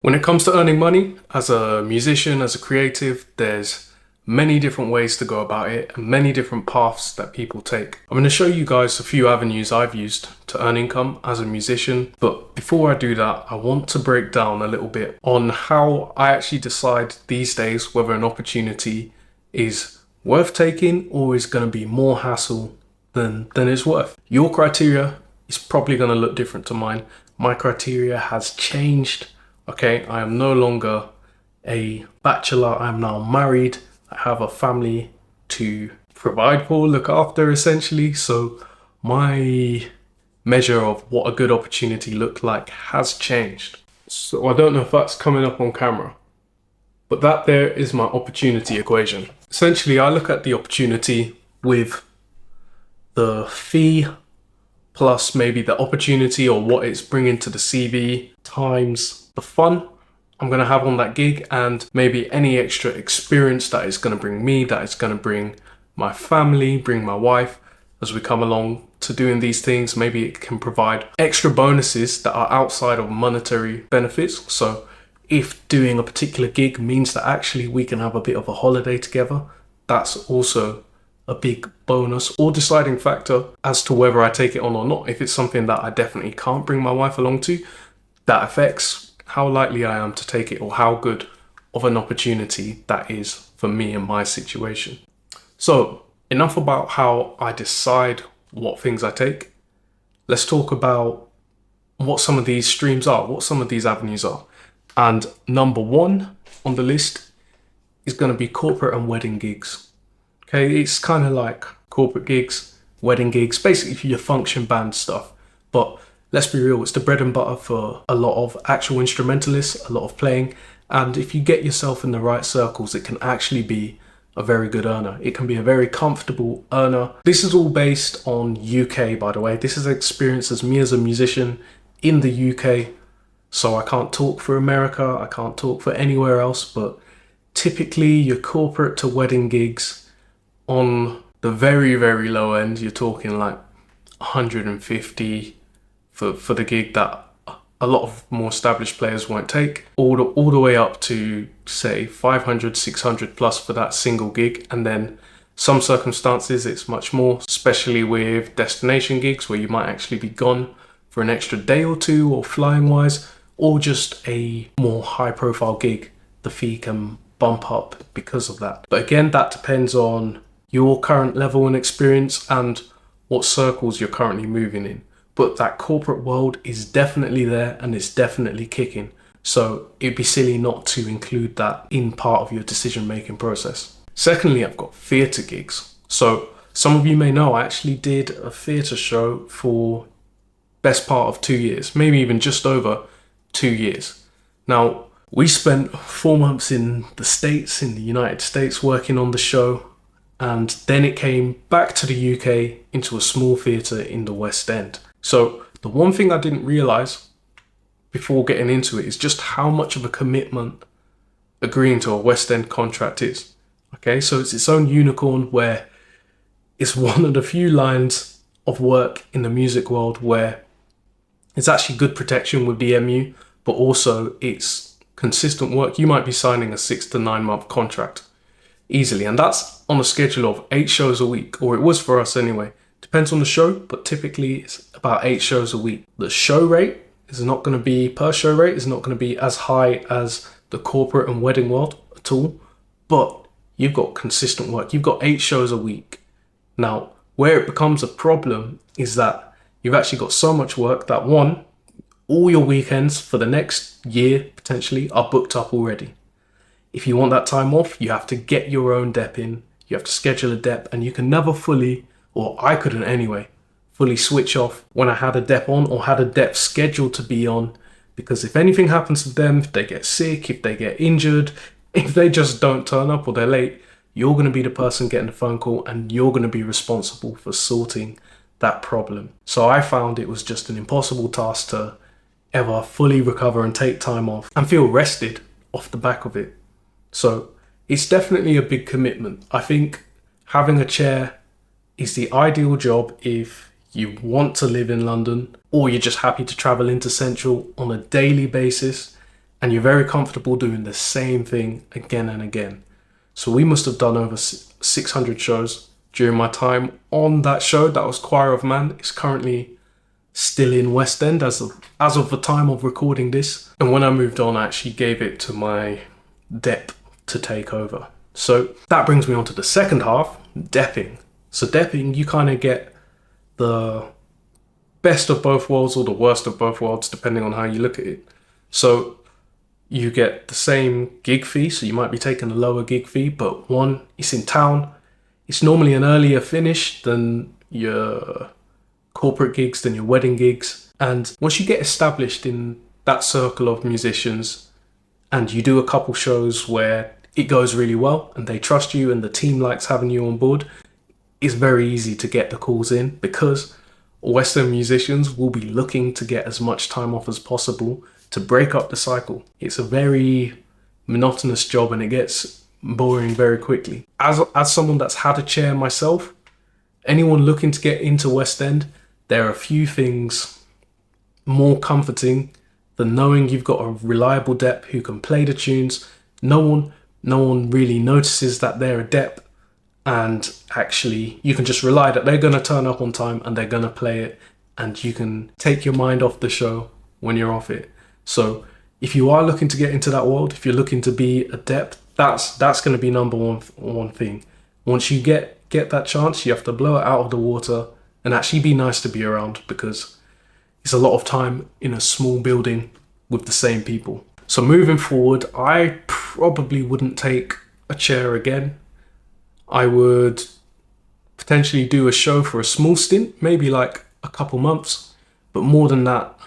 When it comes to earning money as a musician, as a creative, there's many different ways to go about it and many different paths that people take. I'm going to show you guys a few avenues I've used to earn income as a musician. But before I do that, I want to break down a little bit on how I actually decide these days whether an opportunity is worth taking or is going to be more hassle than it's worth. Your criteria is probably going to look different to mine. My criteria has changed. Okay, I am no longer a bachelor. I am now married. I have a family to provide for, look after essentially. So my measure of what a good opportunity looked like has changed. So I don't know if that's coming up on camera, but that there is my opportunity equation. Essentially, I look at the opportunity with the fee plus maybe the opportunity or what it's bringing to the CV times the fun I'm going to have on that gig and maybe any extra experience that it's going to bring me, that it's going to bring my family, bring my wife as we come along to doing these things. Maybe it can provide extra bonuses that are outside of monetary benefits. So if doing a particular gig means that actually we can have a bit of a holiday together, that's also a big bonus or deciding factor as to whether I take it on or not. If it's something that I definitely can't bring my wife along to, that affects how likely I am to take it or how good of an opportunity that is for me and my situation. So enough about how I decide what things I take. Let's talk about what some of these streams are, what some of these avenues are. And number one on the list is going to be corporate and wedding gigs. Okay, it's kind of like corporate gigs, wedding gigs, basically your function band stuff. But let's be real, it's the bread and butter for a lot of actual instrumentalists, a lot of playing. And if you get yourself in the right circles, it can actually be a very good earner. It can be a very comfortable earner. This is all based on UK, by the way. This is experience as me as a musician in the UK. So I can't talk for America, I can't talk for anywhere else, but typically your corporate to wedding gigs on the very, very low end, you're talking like 150 for the gig that a lot of more established players won't take, all the way up to say 500, 600 plus for that single gig. And then some circumstances it's much more, especially with destination gigs where you might actually be gone for an extra day or two or flying wise, or just a more high profile gig. The fee can bump up because of that. But again, that depends on your current level and experience and what circles you're currently moving in. But that corporate world is definitely there and it's definitely kicking. So it'd be silly not to include that in part of your decision-making process. Secondly, I've got theatre gigs. So some of you may know I actually did a theatre show for best part of 2 years, maybe even just over 2 years. Now, we spent 4 months in the States, in the United States, working on the show. And then it came back to the UK into a small theatre in the West End. So the one thing I didn't realize before getting into it is just how much of a commitment agreeing to a West End contract is. Okay, so it's its own unicorn where it's one of the few lines of work in the music world where it's actually good protection with the MU, but also it's consistent work. You might be signing a 6 to 9 month contract easily, and that's on a schedule of 8 shows a week, or it was for us anyway. Depends on the show, but typically it's about 8 shows a week. The show rate is not going to be, per show rate is not going to be as high as the corporate and wedding world at all, but you've got consistent work. You've got 8 shows a week. Now, where it becomes a problem is that you've actually got so much work that one, all your weekends for the next year potentially are booked up already. If you want that time off, you have to get your own dep in, you have to schedule a dep, and you can never fully, or I couldn't anyway, fully switch off when I had a dep on or had a dep scheduled to be on, because if anything happens to them, if they get sick, if they get injured, if they just don't turn up or they're late, you're going to be the person getting the phone call and you're going to be responsible for sorting that problem. So I found it was just an impossible task to ever fully recover and take time off and feel rested off the back of it. So it's definitely a big commitment. I think having a chair is the ideal job if you want to live in London or you're just happy to travel into Central on a daily basis and you're very comfortable doing the same thing again and again. So we must have done over 600 shows during my time on that show. That was Choir of Man. It's currently still in West End as of the time of recording this. And when I moved on, I actually gave it to my dep to take over. So that brings me on to the second half, depping. So depping, you kind of get the best of both worlds or the worst of both worlds, depending on how you look at it. So you get the same gig fee, so you might be taking a lower gig fee, but one, it's in town. It's normally an earlier finish than your corporate gigs, than your wedding gigs. And once you get established in that circle of musicians and you do a couple shows where it goes really well and they trust you and the team likes having you on board, it's very easy to get the calls in, because Western musicians will be looking to get as much time off as possible to break up the cycle. It's a very monotonous job and it gets boring very quickly. As someone that's had a chair myself, anyone looking to get into West End, there are a few things more comforting than knowing you've got a reliable dep who can play the tunes. No one really notices that they're a dep, and actually you can just rely that they're going to turn up on time and they're going to play it, and you can take your mind off the show when you're off it. So if you are looking to get into that world, if you're looking to be a dep, that's going to be number one thing. Once you get that chance, you have to blow it out of the water and actually be nice to be around, because it's a lot of time in a small building with the same people. So moving forward, I probably wouldn't take a chair again. I would potentially do a show for a small stint, maybe like a couple months, but more than that,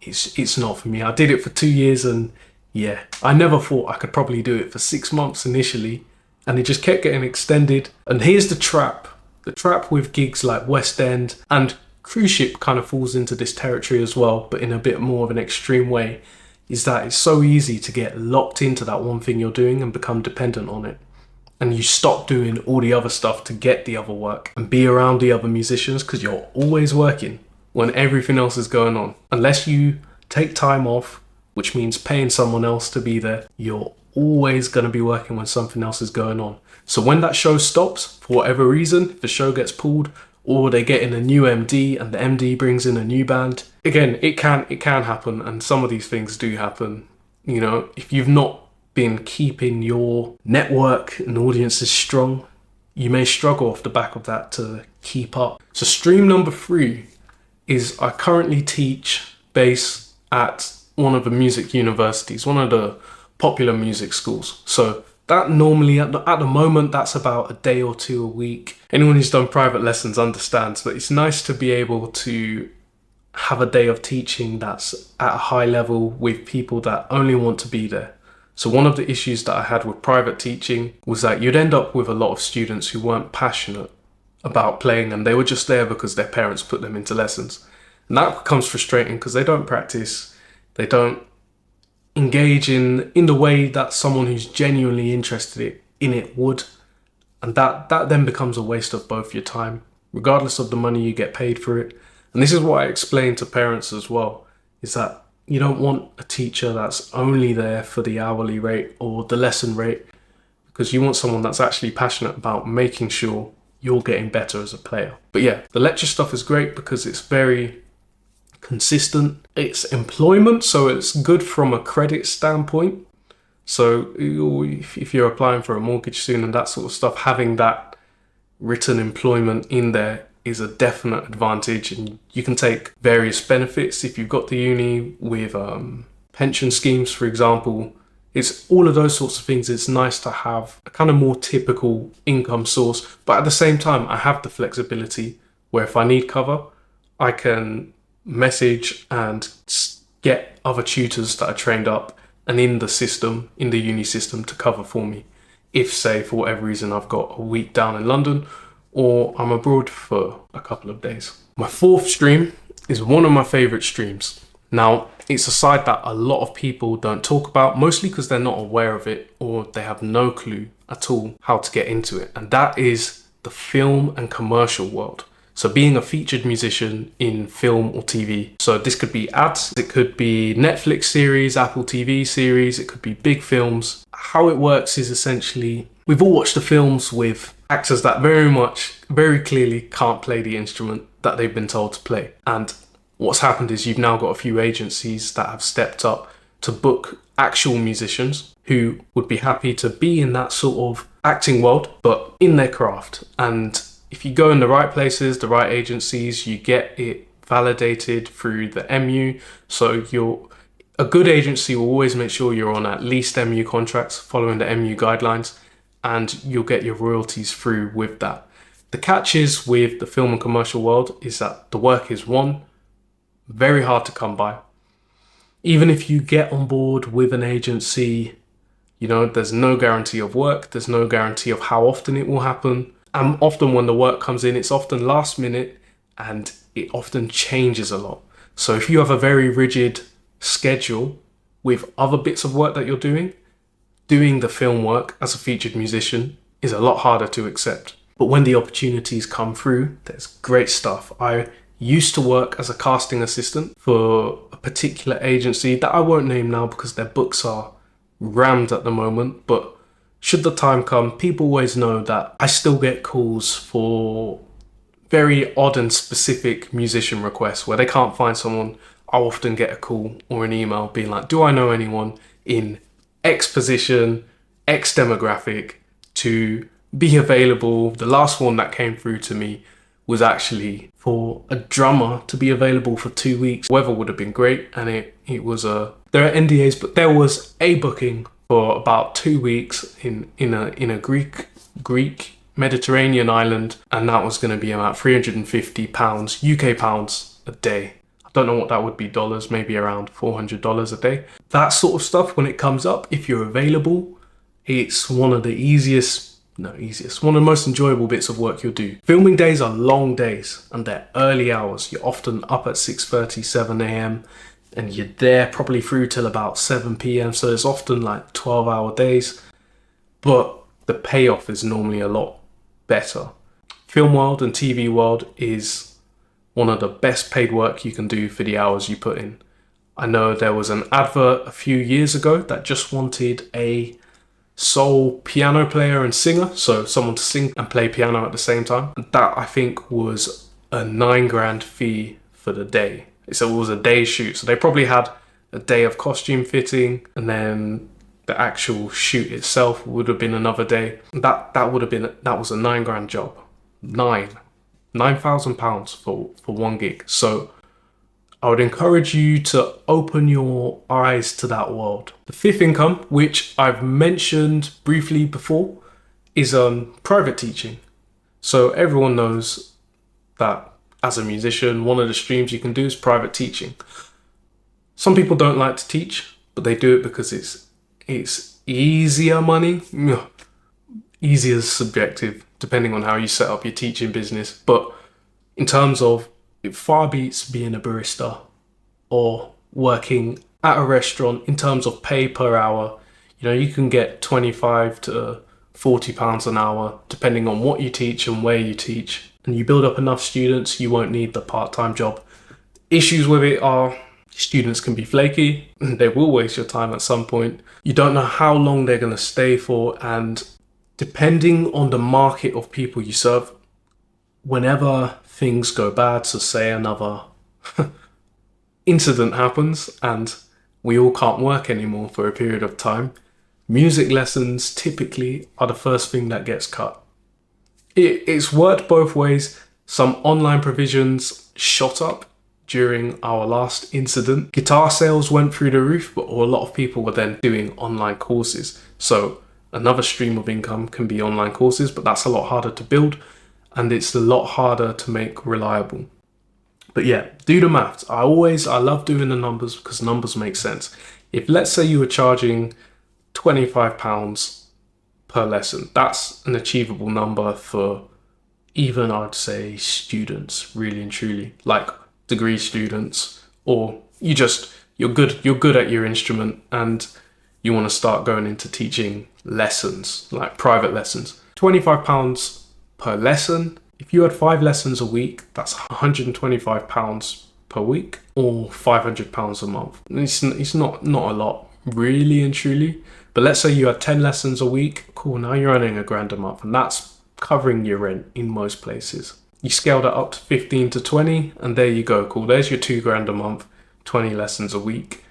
it's not for me. I did it for 2 years, and yeah, I never thought I could probably do it for 6 months initially, and it just kept getting extended. And here's the trap with gigs like West End, and cruise ship kind of falls into this territory as well, but in a bit more of an extreme way, is that it's so easy to get locked into that one thing you're doing and become dependent on it. And you stop doing all the other stuff to get the other work and be around the other musicians, because you're always working when everything else is going on. Unless you take time off, which means paying someone else to be there, you're always going to be working when something else is going on. So when that show stops, for whatever reason, if the show gets pulled, or they get in a new MD and the MD brings in a new band, again, it can happen, and some of these things do happen. You know, if you've not been keeping your network and audiences strong, you may struggle off the back of that to keep up. So stream number 3 is I currently teach bass at one of the music universities, one of the popular music schools. So that normally at the moment, that's about a day or two a week. Anyone who's done private lessons understands that it's nice to be able to have a day of teaching that's at a high level with people that only want to be there. So one of the issues that I had with private teaching was that you'd end up with a lot of students who weren't passionate about playing, and they were just there because their parents put them into lessons. And that becomes frustrating because they don't practice, they don't engage in the way that someone who's genuinely interested in it would. And that then becomes a waste of both your time, regardless of the money you get paid for it. And this is what I explain to parents as well, is that you don't want a teacher that's only there for the hourly rate or the lesson rate, because you want someone that's actually passionate about making sure you're getting better as a player. But yeah, the lecture stuff is great because it's very consistent. It's employment, so it's good from a credit standpoint. So if you're applying for a mortgage soon and that sort of stuff, having that written employment in there is a definite advantage, and you can take various benefits if you've got the uni with pension schemes, for example. It's all of those sorts of things. It's nice to have a kind of more typical income source, but at the same time, I have the flexibility where if I need cover, I can message and get other tutors that are trained up and in the system, in the uni system, to cover for me. If, say, for whatever reason, I've got a week down in London, or I'm abroad for a couple of days. My 4th stream is one of my favorite streams. Now, it's a side that a lot of people don't talk about, mostly because they're not aware of it or they have no clue at all how to get into it. And that is the film and commercial world. So being a featured musician in film or TV. So this could be ads, it could be Netflix series, Apple TV series, it could be big films. How it works is essentially, we've all watched the films with actors that very clearly can't play the instrument that they've been told to play. And what's happened is you've now got a few agencies that have stepped up to book actual musicians who would be happy to be in that sort of acting world, but in their craft. And if you go in the right places, the right agencies, you get it validated through the MU. So a good agency will always make sure you're on at least MU contracts following the MU guidelines, and you'll get your royalties through with that. The catch is with the film and commercial world is that the work is very hard to come by. Even if you get on board with an agency, there's no guarantee of work, there's no guarantee of how often it will happen. And often when the work comes in, it's often last minute and it often changes a lot. So if you have a very rigid schedule with other bits of work that you're doing the film work as a featured musician is a lot harder to accept. But when the opportunities come through, there's great stuff. I used to work as a casting assistant for a particular agency that I won't name now because their books are rammed at the moment, but should the time come, people always know that I still get calls for very odd and specific musician requests where they can't find someone. I'll often get a call or an email being like, do I know anyone in X position, X demographic to be available? The last one that came through to me was actually for a drummer to be available for 2 weeks. Weather would have been great, and it was there are NDAs, but there was a booking for about 2 weeks in a Greek Mediterranean island, and that was going to be about £350 UK pounds a day. I don't know what that would be dollars, maybe around $400 a day. That sort of stuff, when it comes up, if you're available, it's one of the one of the most enjoyable bits of work you'll do. Filming days are long days and they're early hours. You're often up at 6:30, 7 a.m. and you're there probably through till about 7 p.m. So it's often like 12-hour days, but the payoff is normally a lot better. Film world and TV world is one of the best paid work you can do for the hours you put in. I know there was an advert a few years ago that just wanted a sole piano player and singer, so someone to sing and play piano at the same time. That I think was a $9,000 fee for the day. So it was a day shoot, so they probably had a day of costume fitting, and then the actual shoot itself would have been another day. That was a $9,000 job. £9,000 for one gig. So I would encourage you to open your eyes to that world. The fifth income, which I've mentioned briefly before, is private teaching. So everyone knows that as a musician, one of the streams you can do is private teaching. Some people don't like to teach, but they do it because it's easier money. Easier is subjective, depending on how you set up your teaching business. But in terms of, it far beats being a barista or working at a restaurant in terms of pay per hour. You can get 25 to 40 pounds an hour, depending on what you teach and where you teach. And you build up enough students, you won't need the part-time job. Issues with it are students can be flaky. They will waste your time at some point. You don't know how long they're going to stay for. And depending on the market of people you serve, whenever things go bad, so say another incident happens and we all can't work anymore for a period of time, music lessons typically are the first thing that gets cut. It's worked both ways. Some online provisions shot up during our last incident. Guitar sales went through the roof, but a lot of people were then doing online courses. So another stream of income can be online courses, but that's a lot harder to build and it's a lot harder to make reliable. But yeah, do the maths. I love doing the numbers because numbers make sense. If let's say you were charging £25 per lesson, that's an achievable number for even, I'd say, students, really and truly, like degree students, or you're good at your instrument and you want to start going into teaching lessons, like private lessons. £25 per lesson If you had 5 lessons a week, that's £125 per week or £500 a month. It's not a lot, really and truly. But let's say you had 10 lessons a week. Cool, now you're earning £1,000 a month, and that's covering your rent in most places. You scale that up to 15 to 20, and there you go. Cool, there's your £2,000 a month, 20 lessons a week.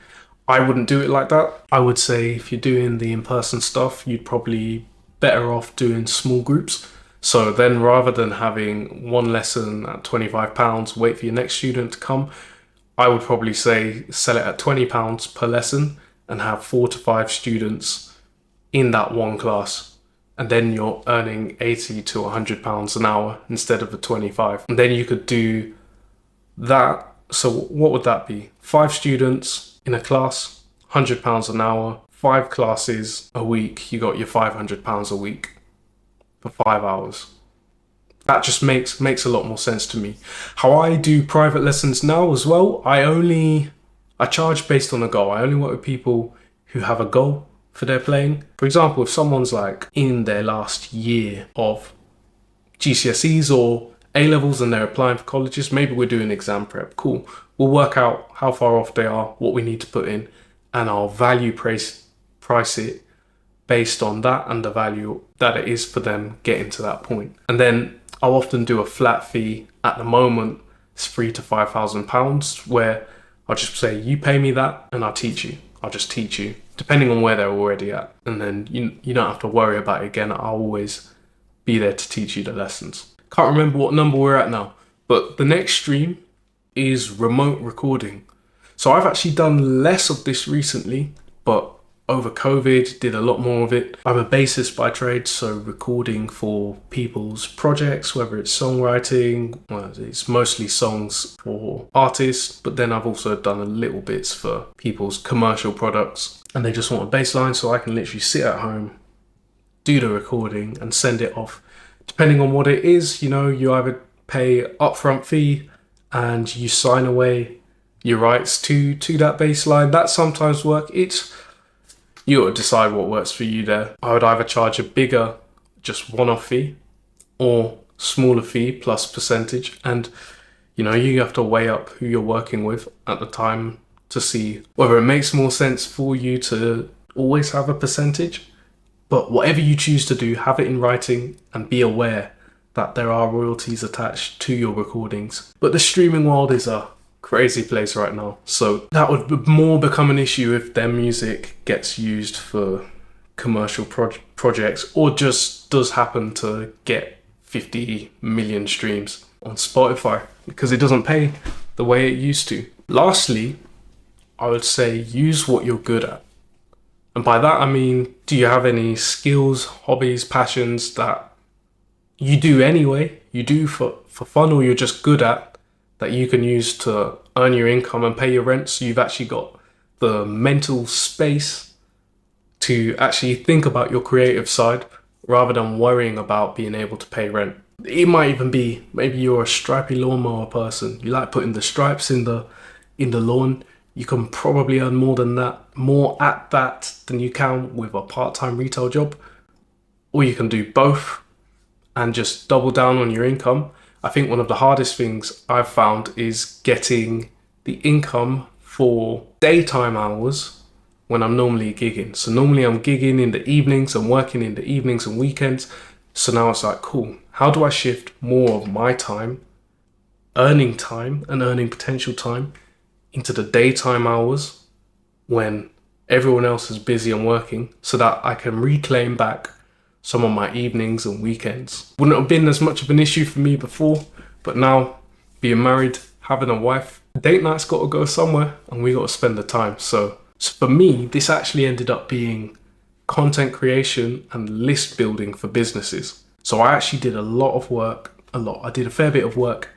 I wouldn't do it like that. I would say if you're doing the in-person stuff, you'd probably better off doing small groups. So then rather than having one lesson at £25, wait for your next student to come, I would probably say sell it at £20 per lesson and have 4 to 5 students in that one class. And then you're earning £80 to £100 an hour instead of the 25. And then you could do that. So what would that be? 5 students in a class, £100 an hour, 5 classes a week, you got your £500 a week for 5 hours. That just makes a lot more sense to me. How I do private lessons now as well, I charge based on a goal. I only work with people who have a goal for their playing. For example, if someone's like in their last year of GCSEs or A-levels and they're applying for colleges, maybe we're doing exam prep. Cool. We'll work out how far off they are, what we need to put in, and I'll value price it based on that and the value that it is for them getting to that point. And then I'll often do a flat fee. At the moment, it's £3,000 to £5,000, where I'll just say, you pay me that and I'll teach you. I'll just teach you, depending on where they're already at. And then you don't have to worry about it again. I'll always be there to teach you the lessons. Can't remember what number we're at now, but the next stream is remote recording. So I've actually done less of this recently, but over COVID, did a lot more of it. I'm a bassist by trade, so recording for people's projects, whether it's songwriting, well, it's mostly songs for artists, but then I've also done a little bits for people's commercial products, and they just want a bass line, so I can literally sit at home, do the recording, and send it off. Depending on what it is, you either pay upfront fee and you sign away your rights to that bass line. That sometimes works. You got to decide what works for you there. I would either charge a bigger, just one-off fee, or smaller fee plus percentage. And, you have to weigh up who you're working with at the time to see whether it makes more sense for you to always have a percentage. But whatever you choose to do, have it in writing and be aware that there are royalties attached to your recordings. But the streaming world is a crazy place right now, so that would more become an issue if their music gets used for commercial projects or just does happen to get 50 million streams on Spotify, because it doesn't pay the way it used to. Lastly, I would say use what you're good at. And by that I mean, do you have any skills, hobbies, passions that you do anyway, you do for fun, or you're just good at, that you can use to earn your income and pay your rent, so you've actually got the mental space to actually think about your creative side rather than worrying about being able to pay rent. It might even be, maybe you're a stripy lawnmower person. You like putting the stripes in the lawn. You can probably earn more at that than you can with a part-time retail job. Or you can do both and just double down on your income. I think one of the hardest things I've found is getting the income for daytime hours when I'm normally gigging. So normally I'm gigging in the evenings and working in the evenings and weekends. So now it's like, cool, how do I shift more of my time, earning time and earning potential time, into the daytime hours when everyone else is busy and working, so that I can reclaim back some of my evenings and weekends. Wouldn't have been as much of an issue for me before, but now being married, having a wife, date night's got to go somewhere and we got to spend the time. So for me, this actually ended up being content creation and list building for businesses. So I actually did I did a fair bit of work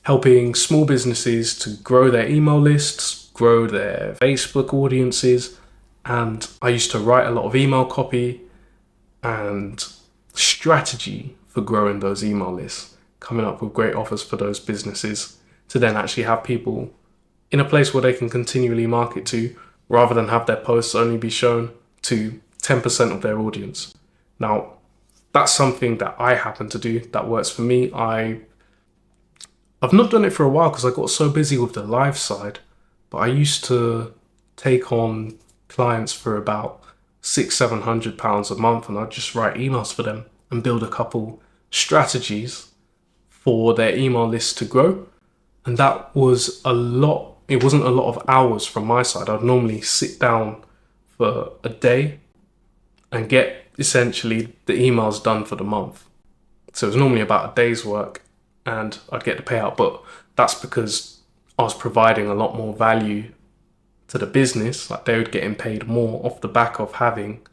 helping small businesses to grow their email lists, grow their Facebook audiences, and I used to write a lot of email copy and strategy for growing those email lists, coming up with great offers for those businesses to then actually have people in a place where they can continually market to, rather than have their posts only be shown to 10% of their audience. Now, that's something that I happen to do that works for me. I've not done it for a while because I got so busy with the live side, but I used to take on clients for about £600-700 a month, and I'd just write emails for them and build a couple strategies for their email list to grow. And that was a lot. It wasn't a lot of hours from my side. I'd normally sit down for a day and get essentially the emails done for the month. So it was normally about a day's work and I'd get the payout, but that's because I was providing a lot more value to the business. Like, they were getting paid more off the back of having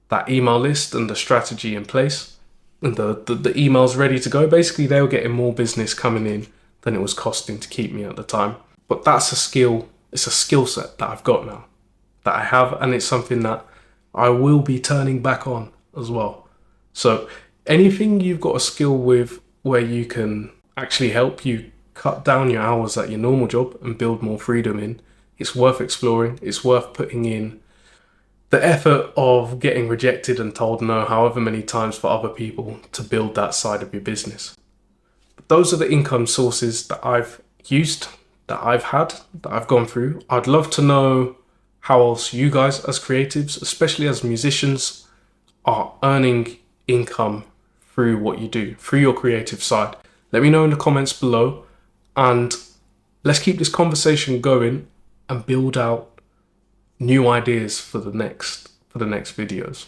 that email list and the strategy in place and the emails ready to go. Basically, they were getting more business coming in than it was costing to keep me at the time. But that's a skill. It's a skill set that I've got now, that I have, and it's something that I will be turning back on as well. So anything you've got a skill with where you can actually help you cut down your hours at your normal job and build more freedom in, it's worth exploring. It's worth putting in the effort of getting rejected and told no however many times for other people to build that side of your business. But those are the income sources that I've used, that I've had, that I've gone through. I'd love to know how else you guys as creatives, especially as musicians, are earning income through what you do, through your creative side. Let me know in the comments below, and let's keep this conversation going and build out new ideas for the next videos.